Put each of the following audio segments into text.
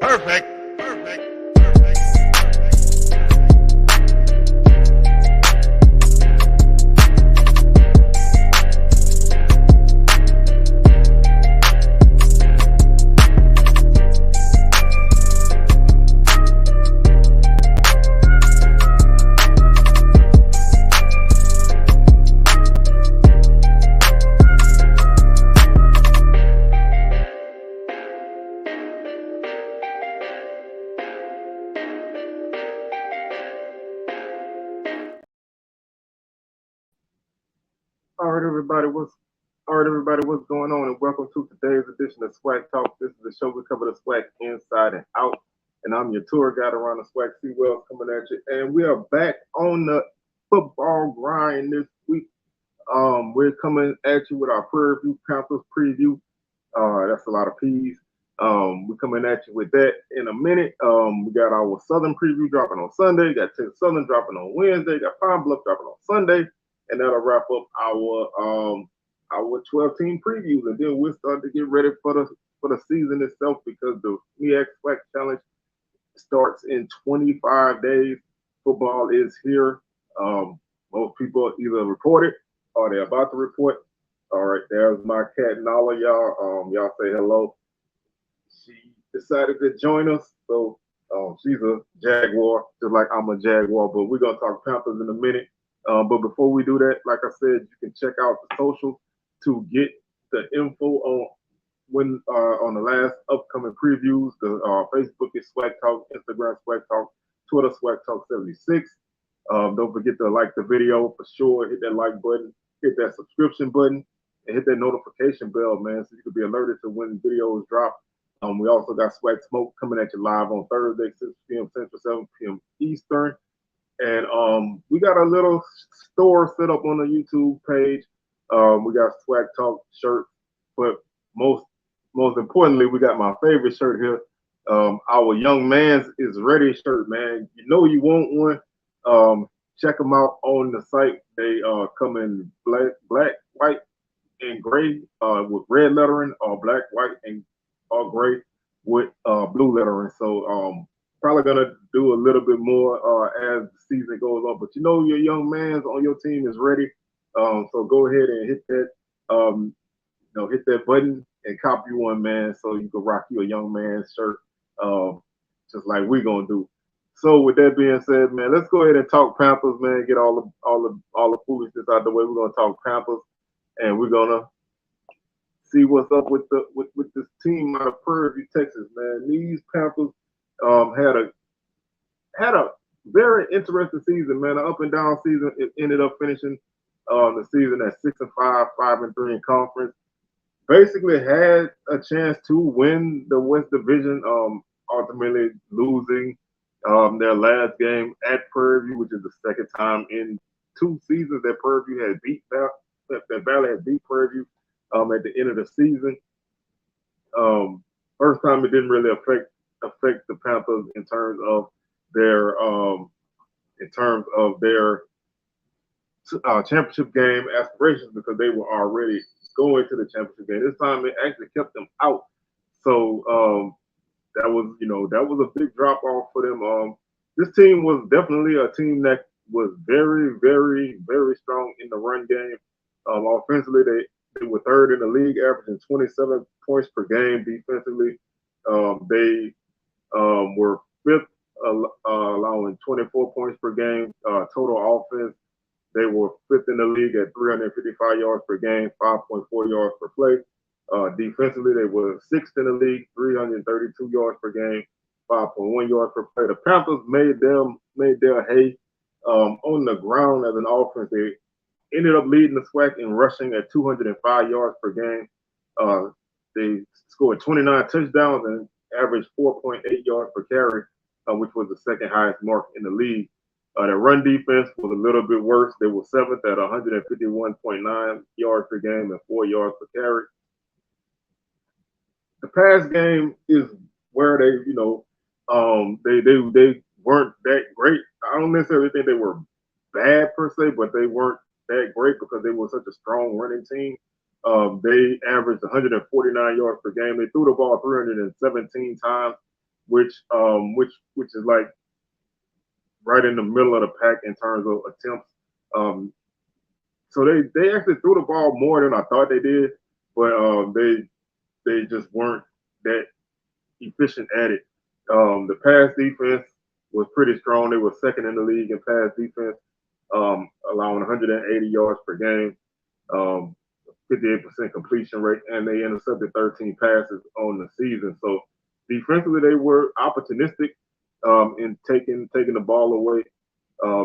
Perfect. Perfect. All right, everybody, what's going on? And welcome to today's edition of SWAC Talk. This is the show we cover the SWAC inside and out. And I'm your tour guide around the SWAC. C. Wells coming at you. And we are back on the football grind this week. We're coming at you with our Prairie View Panthers preview. That's a lot of P's. We're coming at you with that in a minute. We got our Southern preview dropping on Sunday. Got Texas Southern dropping on Wednesday. Got Pine Bluff dropping on Sunday. And that'll wrap up our 12-team previews, and then we'll start to get ready for the season itself because the MEAC SWAC Challenge starts in 25 days. Football is here. Most people either reported or they're about to report. All right, there's my cat Nala, y'all. Y'all say hello. She decided to join us, so she's a Jaguar, just like I'm a Jaguar. But we're gonna talk Panthers in a minute. But before we do that, like I said, you can check out the socials to get the info on the last upcoming previews. The Facebook is SWAC Talk, Instagram SWAC Talk, Twitter SWAC Talk 76. Don't forget to like the video for sure. Hit that like button, hit that subscription button, and hit that notification bell, man, so you can be alerted to when videos drop. We also got SWAC Smoke coming at you live on Thursday, 6 p.m. Central, 7 p.m. Eastern. And we got a little store set up on the YouTube page. We got SWAC Talk shirts, but most importantly, we got my favorite shirt here. Our Young Man's is Ready shirt, man. You know you want one. Check them out on the site. They come in black, white, and gray with red lettering, or black, white, and or gray with blue lettering. So probably gonna do a little bit more as the season goes on. But you know your Young Man's on your team is ready. So go ahead and hit that, hit that button and copy one, man, so you can rock your Young Man's shirt, just like we're gonna do. So with that being said, man, let's go ahead and talk Panthers, man. Get all the foolishness out of the way. We're gonna talk Panthers, and we're gonna see what's up with this team out of Prairie View, Texas, man. These Panthers had a very interesting season, man. An up and down season. It ended up finishing the season at 6-5, 5-3 in conference. Basically had a chance to win the West Division, ultimately losing their last game at Prairie View, which is the second time in 2 seasons that Prairie View had beat that Valley had beat Prairie View at the end of the season. First time it didn't really affect the Panthers in terms of their championship game aspirations, because they were already going to the championship game. This time it actually kept them out. So that was a big drop off for them. This team was definitely a team that was very, very, very strong in the run game. Offensively, they were third in the league, averaging 27 points per game. Defensively, they were fifth, allowing 24 points per game. Total offense, they were fifth in the league at 355 yards per game, 5.4 yards per play. Defensively, they were sixth in the league, 332 yards per game, 5.1 yards per play. The Panthers made their hay on the ground as an offense. They ended up leading the SWAC in rushing at 205 yards per game. They scored 29 touchdowns and averaged 4.8 yards per carry, which was the second highest mark in the league. Their run defense was a little bit worse. They were seventh at 151.9 yards per game and 4 yards per carry. The pass game is where they weren't that great. I don't necessarily think they were bad per se, but they weren't that great because they were such a strong running team. They averaged 149 yards per game. They threw the ball 317 times. which is like right in the middle of the pack in terms of attempts. So they actually threw the ball more than I thought they did, but they just weren't that efficient at it. The pass defense was pretty strong. They were second in the league in pass defense, allowing 180 yards per game, 58% completion rate, and they intercepted 13 passes on the season. So defensively, they were opportunistic in taking the ball away.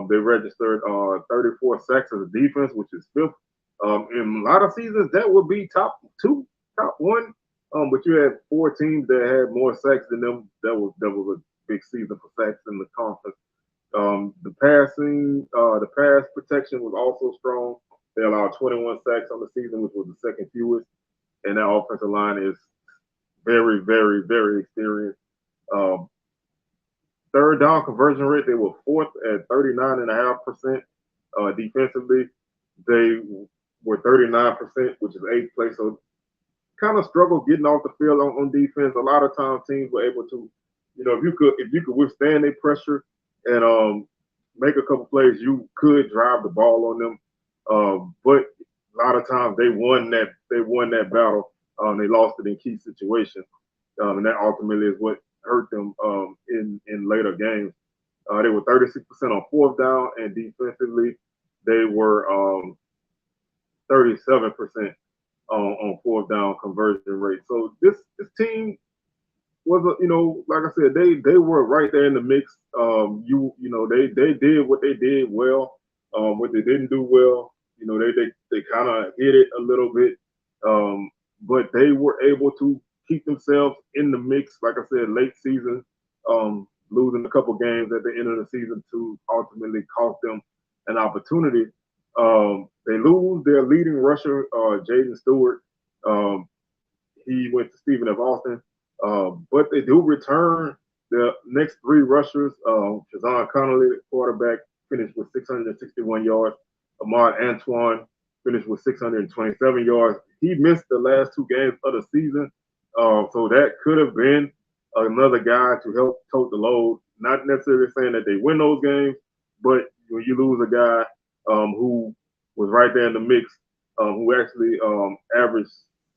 They registered 34 sacks as a defense, which is fifth. In a lot of seasons, that would be top two, top one. But you had 4 teams that had more sacks than them. That was a big season for sacks in the conference. The pass protection was also strong. They allowed 21 sacks on the season, which was the second fewest. And that offensive line is very, very, very experienced. Third down conversion rate, they were fourth at 39.5%. Defensively, they were 39%, which is eighth place. So kind of struggled getting off the field on defense. A lot of times teams were able to, if you could withstand their pressure and make a couple plays, you could drive the ball on them. But a lot of times they won that battle. They lost it in key situations, and that ultimately is what hurt them in later games. They were 36% on fourth down, and defensively they were 37% on fourth down conversion rate. So this team was like I said, they were right there in the mix. They did what they did well. What they didn't do well, they kind of hit it a little bit, but they were able to keep themselves in the mix. Like I said, late season, losing a couple games at the end of the season to ultimately cost them an opportunity. They lose their leading rusher, Jaden Stewart. He went to Stephen F. Austin, but they do return the next 3 rushers. Shazan Connolly, the quarterback, finished with 661 yards. Ahmad Antoine finished with 627 yards. He missed the last 2 games of the season, so that could have been another guy to help tote the load. Not necessarily saying that they win those games, but when you lose a guy who was right there in the mix, who actually averaged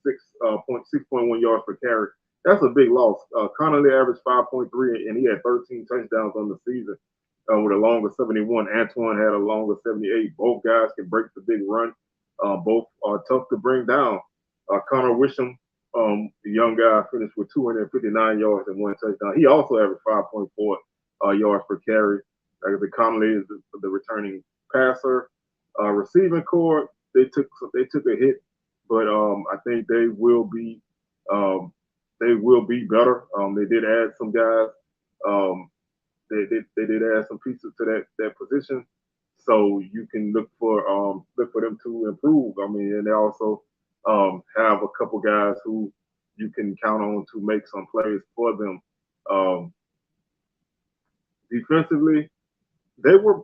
6.1 yards per carry, that's a big loss. Connolly averaged 5.3, and he had 13 touchdowns on the season with a longer 71. Antoine had a longer 78. Both guys can break the big run. Both are tough to bring down. Connor Wisham, the young guy, finished with 259 yards and 1 touchdown. He also averaged 5.4 yards per carry. Like I said, Connolly is the returning passer. Receiving core, they took a hit, but I think they will be better. They did add some guys. They did add some pieces to that position, so you can look for them to improve. I mean, and they also have a couple guys who you can count on to make some plays for them. Defensively, they were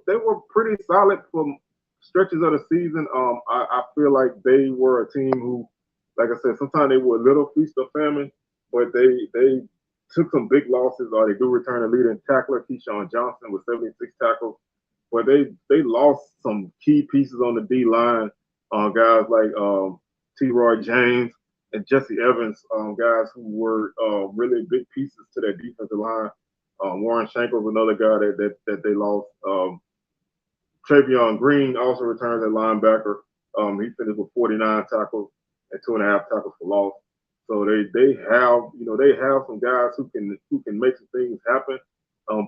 pretty solid for stretches of the season. I feel like they were a team who, like I said, sometimes they were a little feast or famine, but they took some big losses. They do return a leading tackler, Keyshawn Johnson, with 76 tackles, but they lost some key pieces on the D line. Guys like T-Roy James and Jesse Evans, guys who were really big pieces to that defensive line. Warren Shank was another guy that they lost. Travion Green also returns at linebacker. He finished with 49 tackles and 2.5 tackles for loss. So they have some guys who can make some things happen.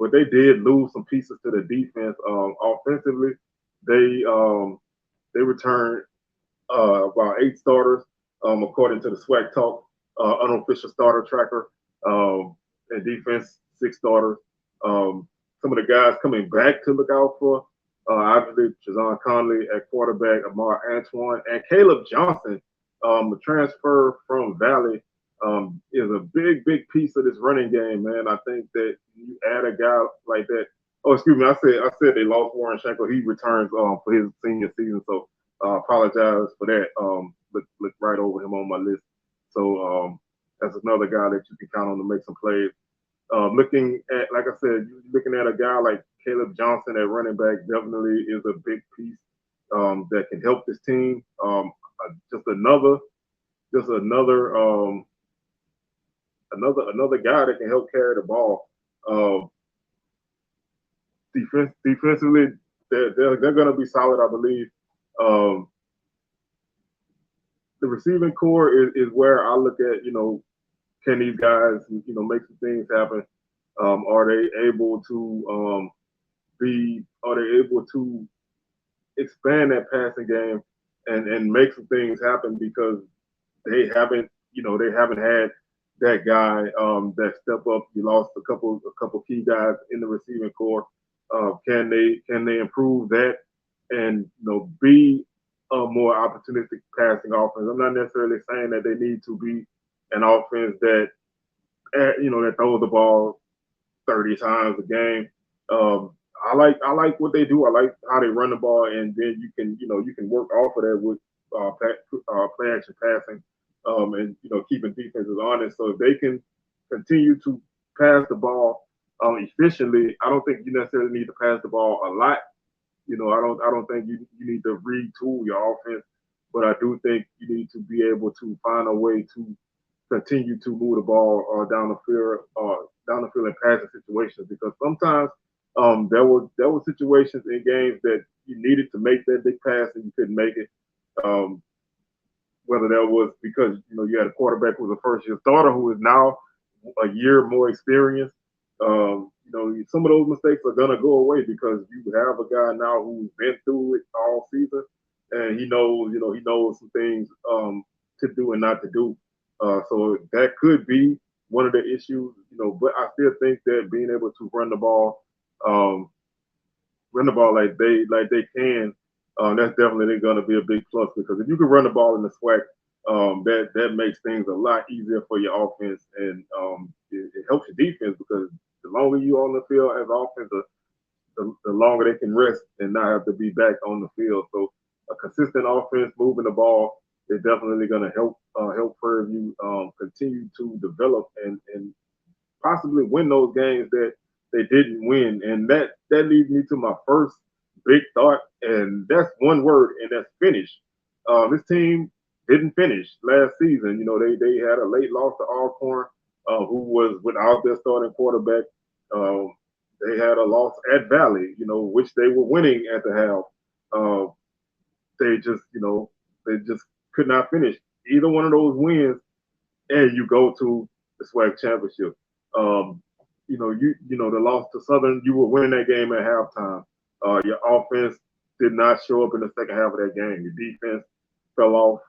But they did lose some pieces to the defense. Offensively, they returned about 8 starters, according to the SWAC Talk unofficial starter tracker. And defense, 6 starters. Some of the guys coming back to look out for, obviously, Shazan Conley at quarterback, Amar Antoine, and Caleb Johnson, the transfer from Valley, is a big piece of this running game, man. I think that you add a guy like that. Oh, excuse me. I said they lost Warren Shank. He returns for his senior season, so apologize for that. Look right over him on my list. So that's another guy that you can count on to make some plays. Looking at, like I said, looking at a guy like Caleb Johnson at running back definitely is a big piece that can help this team. Just another guy that can help carry the ball. Uh, defensively, they're going to be solid, I believe. Um, the receiving core is where I look at, can these guys, make some things happen? Are they able to are they able to expand that passing game and make some things happen because they haven't, they haven't had that guy that step up. You lost a couple key guys in the receiving core. Can they improve that and be a more opportunistic passing offense? I'm not necessarily saying that they need to be an offense that that throws the ball 30 times a game. I like what they do. I like how they run the ball, and then you can work off of that with play action passing, and keeping defenses honest. So if they can continue to pass the ball efficiently, I don't think you necessarily need to pass the ball a lot. I don't think you need to retool your offense, but I do think you need to be able to find a way to continue to move the ball down the field in passing situations because sometimes there were situations in games that you needed to make that big pass and you couldn't make it. Um, Whether that was because you had a quarterback who was a first year starter who is now a year more experienced. Some of those mistakes are gonna go away because you have a guy now who's been through it all season and he knows some things to do and not to do. So that could be one of the issues, but I still think that being able to um, run the ball like they can, that's definitely going to be a big plus because if you can run the ball in the SWAC, that makes things a lot easier for your offense and it helps your defense because the longer you on the field as offense, the longer they can rest and not have to be back on the field. So a consistent offense moving the ball is definitely going to help Prairie View continue to develop and possibly win those games that they didn't win. And that leads me to my first big thought, and that's one word, and that's finish. This team didn't finish last season. They had a late loss to Alcorn, who was without their starting quarterback. They had a loss at Valley, which they were winning at the half. They just could not finish either one of those wins, and you go to the SWAC championship. The loss to Southern, you were winning that game at halftime. Your offense did not show up in the second half of that game. Your defense fell off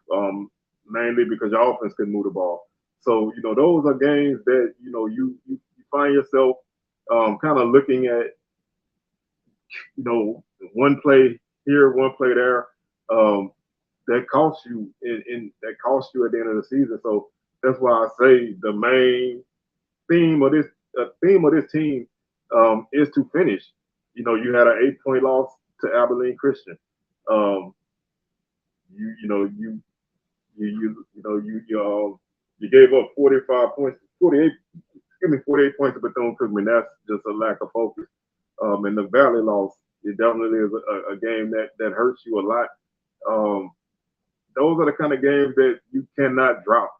mainly because your offense couldn't move the ball. So those are games that you find yourself kind of looking at one play here, one play there. That costs you that costs you at the end of the season. So that's why I say the main theme of this team is to finish. You had an 8-point loss to Abilene Christian. You you know you you you know you gave up 45 points, 48 points to Bethune-Cookman. That's just a lack of focus. And the Valley loss, it definitely is a game that hurts you a lot. Those are the kind of games that you cannot drop,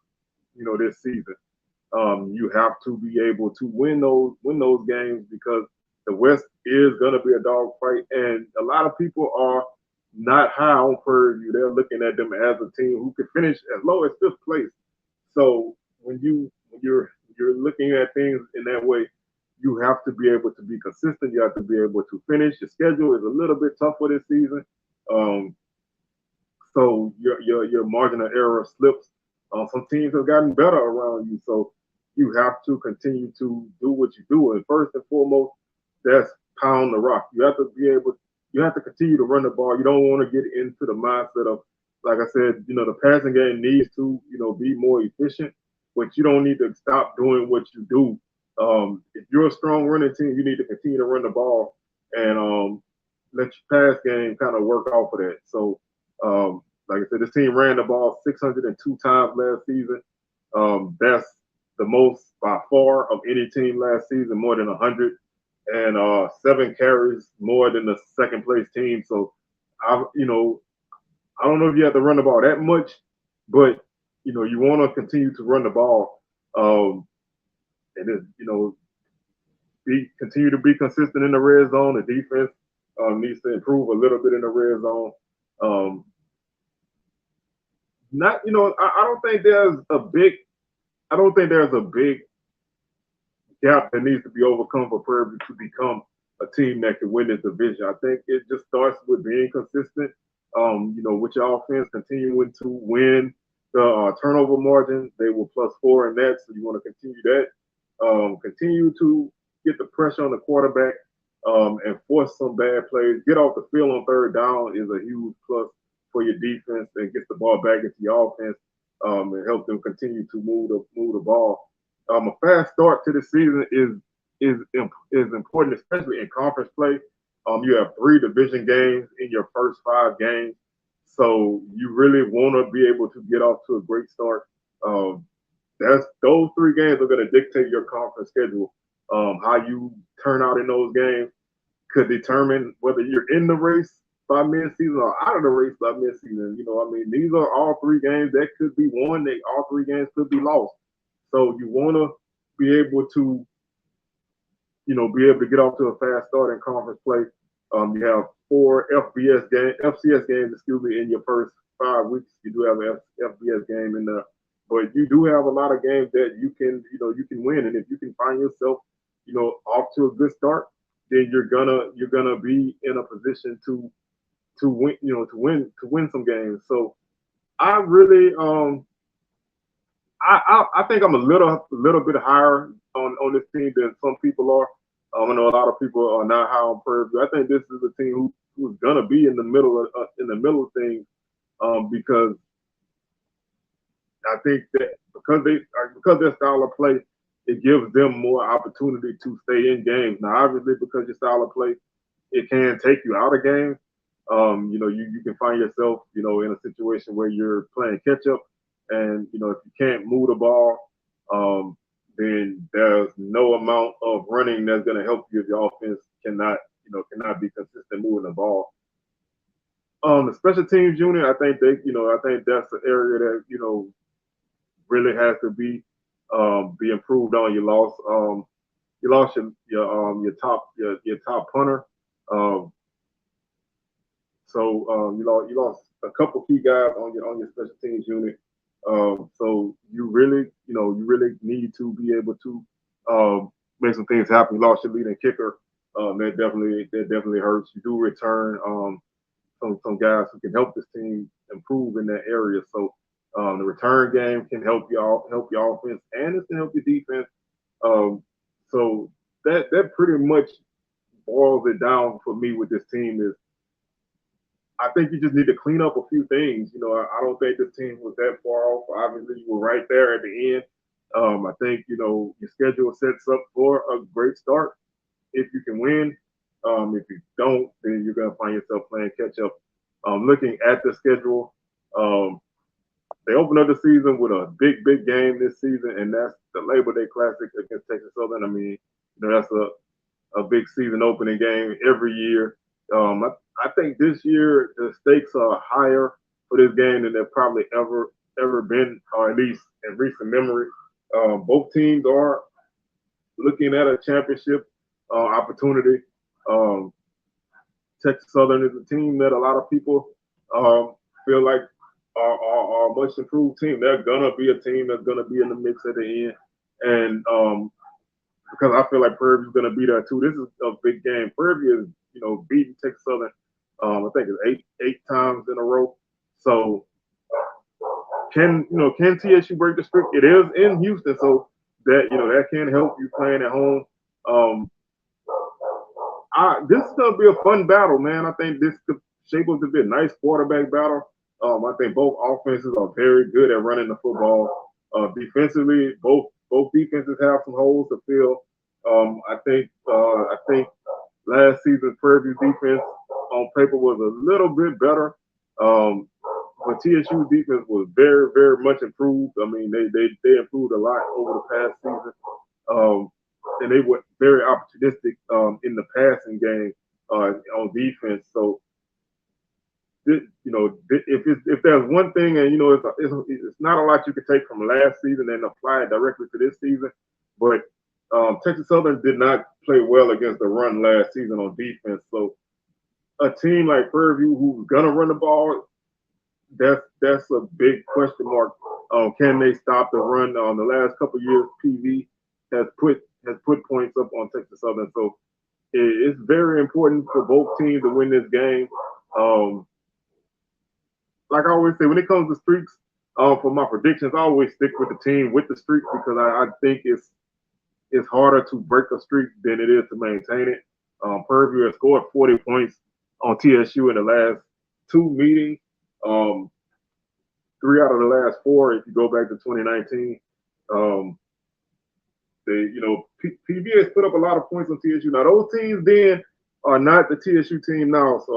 this season. You have to be able to win those games because the West is going to be a dogfight, and a lot of people are not high on Prairie View. They're looking at them as a team who could finish as low as fifth place. So when you're looking at things in that way, you have to be able to be consistent. You have to be able to finish. Your schedule is a little bit tougher this season, so your margin of error slips. Some teams have gotten better around you, so you have to continue to do what you do. And first and foremost, that's pound the rock. You have to continue to run the ball. You don't want to get into the mindset of, like I said, the passing game needs to, be more efficient, but you don't need to stop doing what you do. If you're a strong running team, you need to continue to run the ball and let your pass game kind of work off of that. So, like I said, this team ran the ball 602 times last season. That's the most by far of any team last season, more than 100, and 7 carries more than the second place team. So I don't know if you have to run the ball that much, but you want to continue to run the ball, and then continue to be consistent in the red zone. The defense needs to improve a little bit in the red zone. I don't think there's a big gap that needs to be overcome for Prairie View to become a team that can win this division. I think it just starts with being consistent. With your offense continuing to win the turnover margin, they were +4 in that, so you want to continue that. Continue to get the pressure on the quarterback and force some bad plays. Get off the field on third down is a huge plus for your defense, and get the ball back into your offense and help them continue to move the ball. A fast start to the season is important, especially in conference play. You have 3 division games in your first 5 games, so you really want to be able to get off to a great start. Those 3 games are going to dictate your conference schedule. How you turn out in those games could determine whether you're in the race by midseason or out of the race by midseason. These are all 3 games that could be won. All 3 games could be lost. So you want to be able to get off to a fast start in conference play. You have 4 FCS games, in your first 5 weeks. You do have an FBS game in there, but you do have a lot of games that you can win. And if you can find yourself, off to a good start, then you're gonna be in a position to win, to win some games. So I really, I think I'm a little bit higher on this team than some people are. I know a lot of people are not high on Prairie View. I think this is a team who's gonna be in the middle of things, because I think that because their style of play, it gives them more opportunity to stay in games. Now, obviously, because your style of play, it can take you out of games. You can find yourself, in a situation where you're playing catch up, and if you can't move the ball, then there's no amount of running that's going to help you if your offense cannot be consistent moving the ball. The special teams unit, I think that's the area that really has to be improved on. You lost your top punter. So you lost a couple key guys on your special teams unit. So you really need to be able to make some things happen. You lost your leading kicker. That definitely hurts. You do return some guys who can help this team improve in that area. So the return game can help your offense, and it can help your defense. So that pretty much boils it down for me with this team. Is I think you just need to clean up a few things. I don't think this team was that far off. Obviously, you were right there at the end. I think your schedule sets up for a great start if you can win. If you don't, then you're gonna find yourself playing catch up. Looking at the schedule, they open up the season with a big game this season, and that's the Labor Day Classic against Texas Southern. I mean, that's a big season opening game every year. I think this year the stakes are higher for this game than they've probably ever been, or at least in recent memory. Both teams are looking at a championship opportunity. Texas Southern is a team that a lot of people feel like are a much improved team. They're gonna be a team that's gonna be in the mix at the end, and because I feel like Prairie View is gonna be there too. This is a big game. Prairie View is beating Texas Southern. I think it's eight times in a row. So can TSU break the streak? It is in Houston, so that can help you playing at home. This is gonna be a fun battle, man. I think this could shape up to be a nice quarterback battle. I think both offenses are very good at running the football. Defensively, both defenses have some holes to fill. I think last season's Prairie View defense on paper was a little bit better, but TSU's defense was very, very much improved. I mean, they improved a lot over the past season. and they were very opportunistic in the passing game on defense. So, if there's one thing, and it's not a lot you can take from last season and apply it directly to this season, but Texas Southern did not play well against the run last season on defense. So, a team like Prairie View who's gonna run the ball, that's a big question mark. Can they stop the run? The last couple of years, PV has put points up on Texas Southern, so it's very important for both teams to win this game. Like I always say, when it comes to streaks, for my predictions, I always stick with the team with the streak because I think it's harder to break a streak than it is to maintain it. Prairie View has scored 40 points on TSU in the last two meetings. 3 out of the last 4, if you go back to 2019. PV has put up a lot of points on TSU. Now those teams then are not the TSU team now. So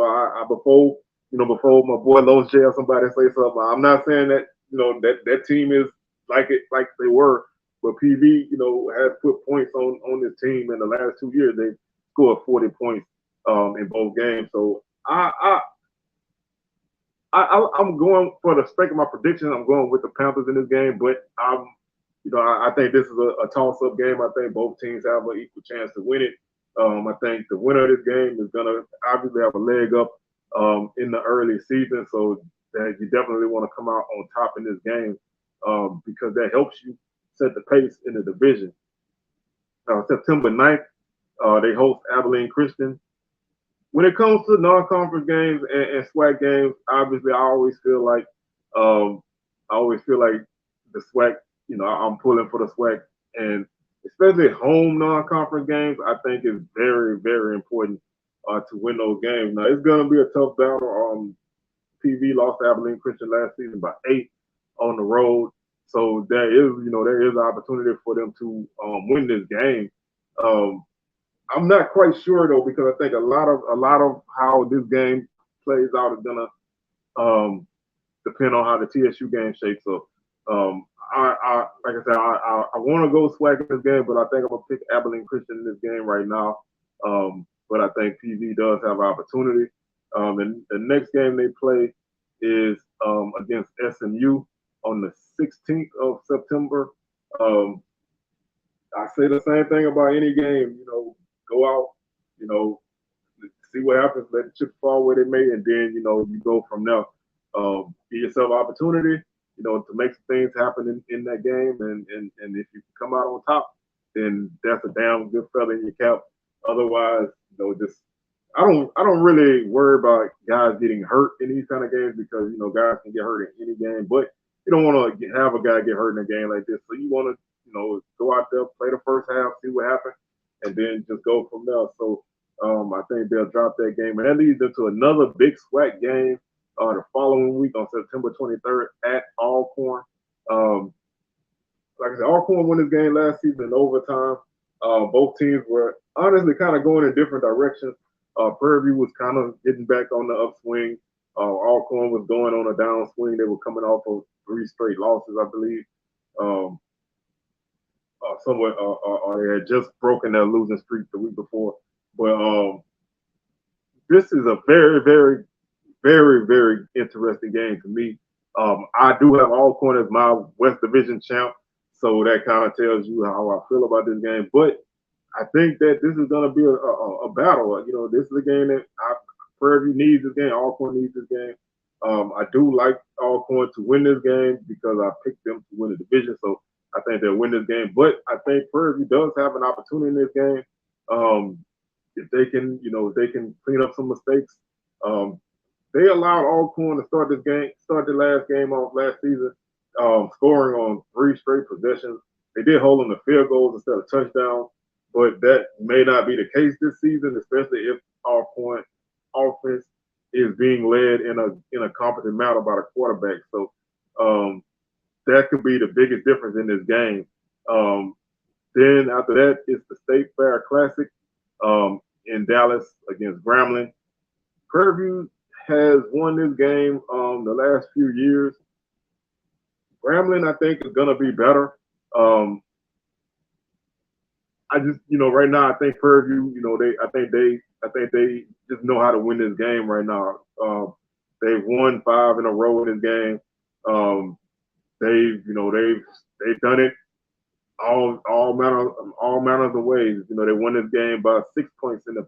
before my boy Los J or somebody say something, I'm not saying that that team is like they were, but PV has put points on this team in the last 2 years. They scored 40 points in both games. So I'm going for the sake of my prediction. I'm going with the Panthers in this game, but I think this is a toss-up game. I think both teams have an equal chance to win it. I think the winner of this game is going to obviously have a leg up in the early season, so that you definitely want to come out on top in this game because that helps you set the pace in the division. September 9th, they host Abilene Christian. When it comes to non-conference games and SWAC games, obviously I always feel like the SWAC. I'm pulling for the SWAC, and especially home non-conference games, I think is very, very important to win those games. Now it's going to be a tough battle. PV lost to Abilene Christian last season by 8 on the road, so there is an opportunity for them to win this game. I'm not quite sure though, because I think a lot of how this game plays out is gonna depend on how the TSU game shapes up. Like I said, I want to go SWAC in this game, but I think I'm gonna pick Abilene Christian in this game right now. But I think PV does have an opportunity. And the next game they play is against SMU on the 16th of September. I say the same thing about any game. Go out, see what happens, let the chips fall where they may, and then, you go from there. Give yourself opportunity, to make some things happen in that game. And if you come out on top, then that's a damn good feather in your cap. Otherwise, I don't really worry about guys getting hurt in these kind of games because, guys can get hurt in any game, but you don't want to have a guy get hurt in a game like this. So you want to, go out there, play the first half, see what happens, and then just go from there. So I think they'll drop that game. And that leads into another big SWAC game the following week on September 23rd at Alcorn. Like I said, Alcorn won this game last season in overtime. Both teams were honestly kind of going in different directions. Prairie View was kind of getting back on the upswing. Alcorn was going on a downswing. They were coming off of 3 straight losses, I believe. They had just broken their losing streak the week before. But this is a very, very, very, very interesting game to me. I do have Alcorn as my West Division champ, so that kind of tells you how I feel about this game. But I think that this is going to be a battle. This is a game that Prairie View needs this game. Alcorn needs this game. I do like Alcorn to win this game because I picked them to win the division. So I think they'll win this game. But I think Prairie View does have an opportunity in this game. If they can, they can clean up some mistakes. They allowed Alcorn to start the last game off last season, scoring on 3 straight possessions. They did hold them to field goals instead of touchdowns, but that may not be the case this season, especially if Alcorn offense is being led in a competent manner by the quarterback. So that could be the biggest difference in this game. Then after that, it's the State Fair Classic in Dallas against Grambling. Prairie View has won this game the last few years. Grambling, I think, is going to be better. I just, right now, I think Prairie View, I think they just know how to win this game right now. They've won 5 in a row in this game. They've done it all manners of ways. They won this game by 6 points in their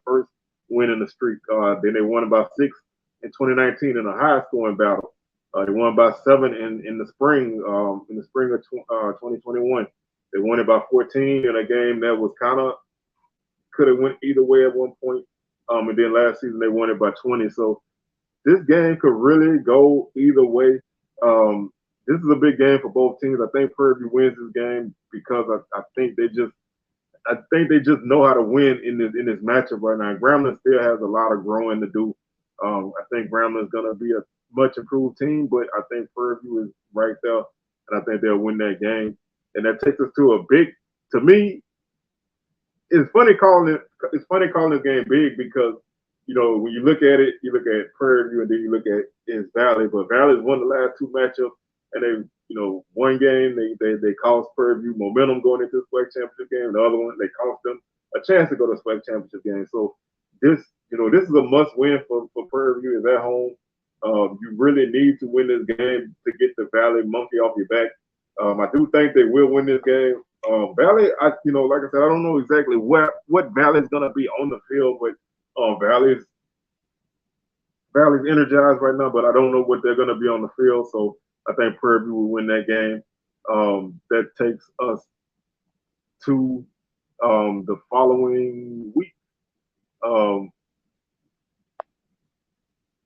first win in the streak. Then they won by 6 in 2019 in a high scoring battle. They won by 7 in the spring of 2021. They won it by 14 in a game that was kind of could have went either way at one point. And then last season they won it by 20. So this game could really go either way. This is a big game for both teams. I think Prairie View wins this game because I think they just know how to win in this matchup right now. Grambling still has a lot of growing to do. I think Grambling is going to be a much improved team, but I think Prairie View is right there, and I think they'll win that game. And that takes us to to me, it's funny calling this game big because when you look at Prairie View and then you look at its Valley, but Valley's won the last 2 matchups, and they one game they cost Prairie View momentum going into the SWAC championship game. The other one they cost them a chance to go to the SWAC championship game. So this is a must win for Prairie View. Is at home. You really need to win this game to get the Valley monkey off your back. I do think they will win this game. Valley, like I said, I don't know exactly what Valley's gonna be on the field, but Valley's energized right now, but I don't know what they're gonna be on the field. So I think Prairie View will win that game. That takes us to the following week,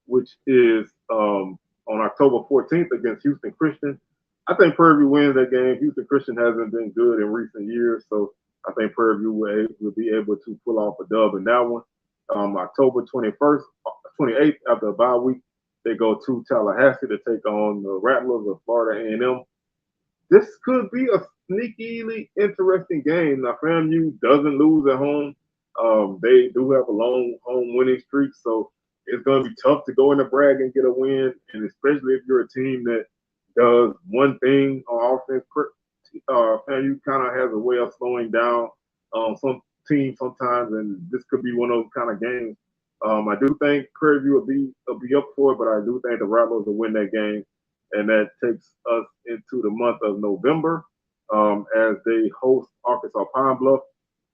which is on October 14th against Houston Christian. I think Prairie View wins that game. Houston Christian hasn't been good in recent years, so I think Prairie View will be able to pull off a dub in that one. October 28th, after a bye week, they go to Tallahassee to take on the Rattlers of Florida A&M. This could be a sneakily interesting game. Now, FAMU doesn't lose at home. They do have a long home winning streak, so it's going to be tough to go in the brag and get a win, and especially if you're a team that does one thing on offense. FAMU kind of has a way of slowing down some teams sometimes, and this could be one of those kind of games. I do think Prairie View will be up for it, but I do think the Rattlers will win that game, and that takes us into the month of November as they host Arkansas Pine Bluff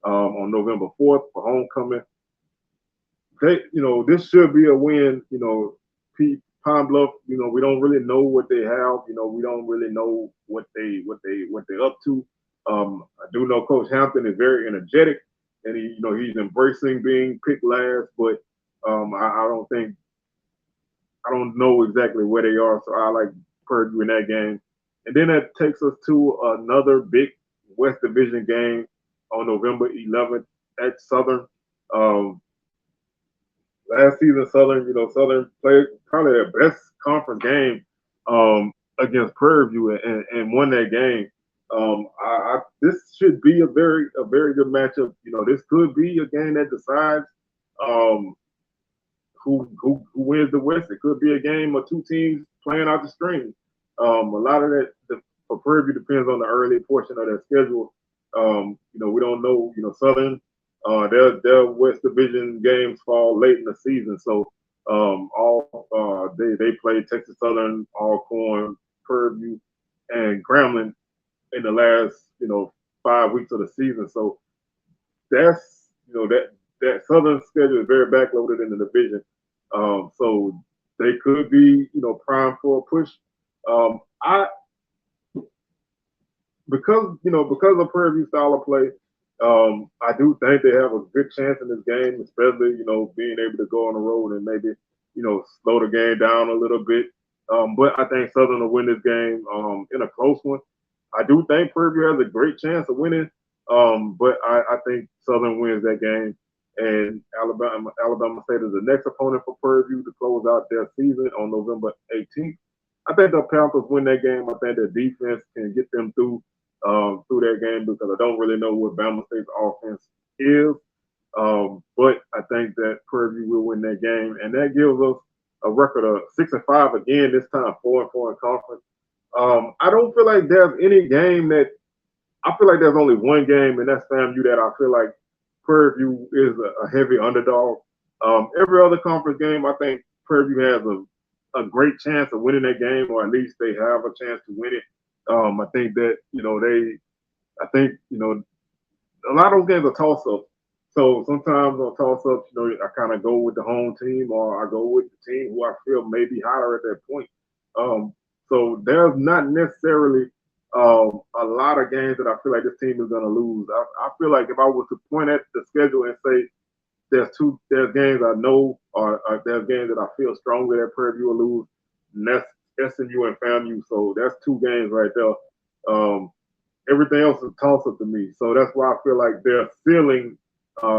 on November 4th for homecoming. This should be a win. Pine Bluff, we don't really know what they have. We don't really know what they're up to. I do know Coach Hampton is very energetic, and he's embracing being picked last, but I don't know exactly where they are, so I like Prairie View in that game. And then that takes us to another big West Division game on November 11th at Southern. Last season, Southern played probably their best conference game against Prairie View and won that game. This should be a very good matchup. This could be a game that decides who wins the West. It could be a game of 2 teams playing out the string. A lot of that for Prairie View depends on the early portion of their schedule. We don't know. Southern, their West Division games fall late in the season, so they play Texas Southern, Alcorn, Prairie View, and Grambling in the last 5 weeks of the season. So that's that Southern schedule is very backloaded in the division. So they could be primed for a push. Because of Prairie View style of play, I do think they have a good chance in this game, especially being able to go on the road and maybe slow the game down a little bit. But I think Southern will win this game in a close one. I do think Prairie View has a great chance of winning, but I think Southern wins that game. And Alabama State is the next opponent for Prairie View to close out their season on November 18th. I think the Panthers win that game. I think their defense can get them through that game because I don't really know what Bama State's offense is. But I think that Prairie View will win that game, and that gives us a record of 6-5 again. This time 4-4 in conference. I don't feel like there's any game that I feel like there's only one game, and that's FAMU that I feel like Prairie View is a heavy underdog. Every other conference game, I think Prairie View has a great chance of winning that game, or at least they have a chance to win it. I think that a lot of those games are toss ups. So sometimes on toss ups, I kind of go with the home team, or I go with the team who I feel may be higher at that point. Um, so there's not necessarily a lot of games that I feel like this team is going to lose. I feel like if I was to point at the schedule and say there's games I know, or there's games that I feel strongly that Prairie View will lose, and that's SMU and FAMU. So that's two games right there. Everything else is a toss up to me. So that's why I feel like their ceiling,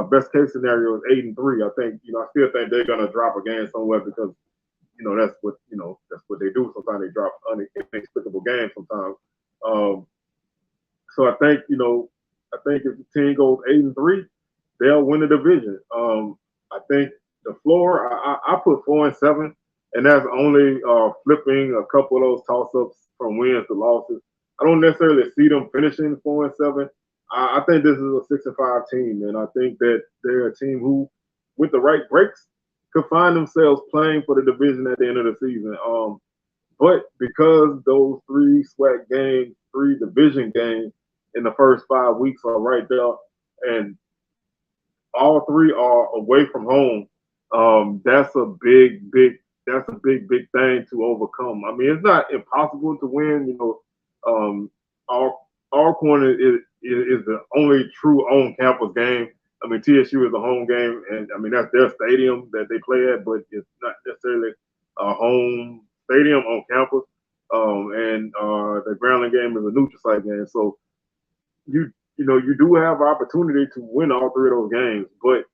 best case scenario is 8-3. I think, I still think they're gonna drop a game somewhere because, that's what they do. Sometimes they drop inexplicable games sometimes. So I think, if the team goes 8-3, they'll win the division. I think the floor, I put 4-7, and that's only flipping a couple of those toss ups from wins to losses. I don't necessarily see them finishing 4-7. I think this is a 6-5 team, and I think that they're a team who, with the right breaks, could find themselves playing for the division at the end of the season. But because those 3 SWAC games, 3 division games in the first 5 weeks are right there, and all 3 are away from home, that's a big thing to overcome. I mean, it's not impossible to win. Our corner is the only true on-campus game. I mean, TSU is a home game, and I mean that's their stadium that they play at, but it's not necessarily a home stadium on campus. And the Groundling game is a neutral site game, so you do have opportunity to win all 3 of those games, but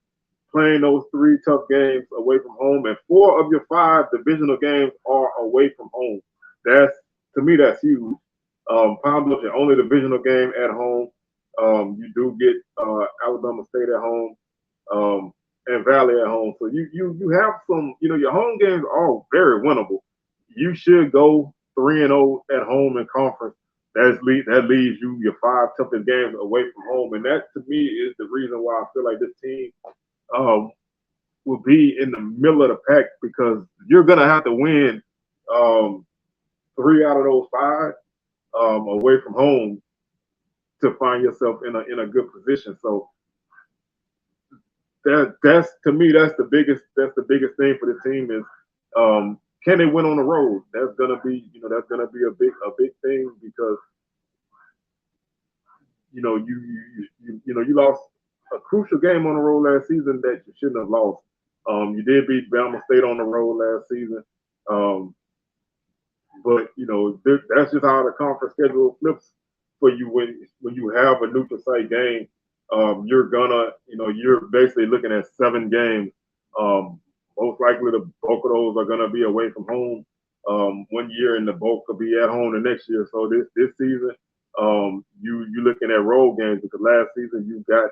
playing those 3 tough games away from home, and 4 of your 5 divisional games are away from home. To me, that's huge. Palm Bluff, your only divisional game at home. You do get Alabama State at home, and Valley at home. So you have some, your home games are very winnable. You should go 3-0 at home in conference. That leaves you your 5 toughest games away from home, and that to me is the reason why I feel like this team will be in the middle of the pack, because you're gonna have to win 3 out of those 5 away from home to find yourself in a good position. So that's to me that's the biggest thing for the team is can they win on the road? That's gonna be a big thing, because you lost a crucial game on the road last season that you shouldn't have lost. You did beat Bama State on the road last season, but that's just how the conference schedule flips for you when you have a neutral site game. You're basically looking at 7 games. Most likely the bulk of those are gonna be away from home one year, and the bulk will be at home the next year. So this season, you're looking at road games, because last season you got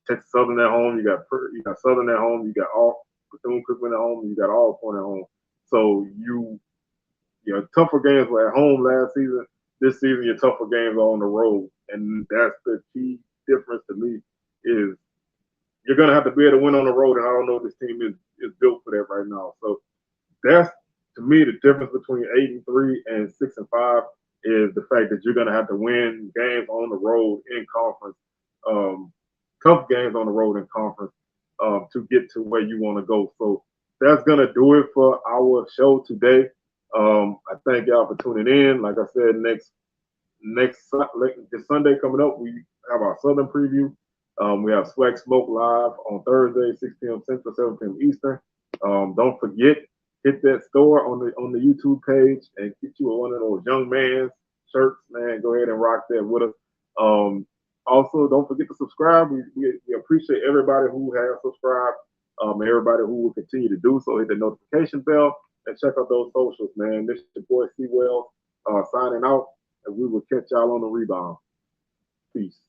Texas Southern at home, you got Southern at home, you got Bethune-Cookman at home, and you got Alcorn at home. So your tougher games were at home last season. This season, your tougher games are on the road, and that's the key difference to me. Is you're gonna have to be able to win on the road, and I don't know if this team is built for that right now. So that's, to me, the difference between 8-3 and 6-5 is the fact that you're gonna have to win games on the road in conference, tough games on the road in conference, to get to where you want to go. So that's gonna do it for our show today. I thank y'all for tuning in. Like I said, this Sunday coming up, we have our Southern preview. We have SWAC Smoke live on Thursday, 6 p.m. Central, 7 p.m. Eastern. Don't forget, hit that store on the YouTube page and get you one of those young man's shirts, man. Go ahead and rock that with us. Also, don't forget to subscribe. We appreciate everybody who has subscribed, and everybody who will continue to do so. Hit the notification bell and check out those socials, man. This is your boy C. Wells signing out, and we will catch y'all on the rebound. Peace.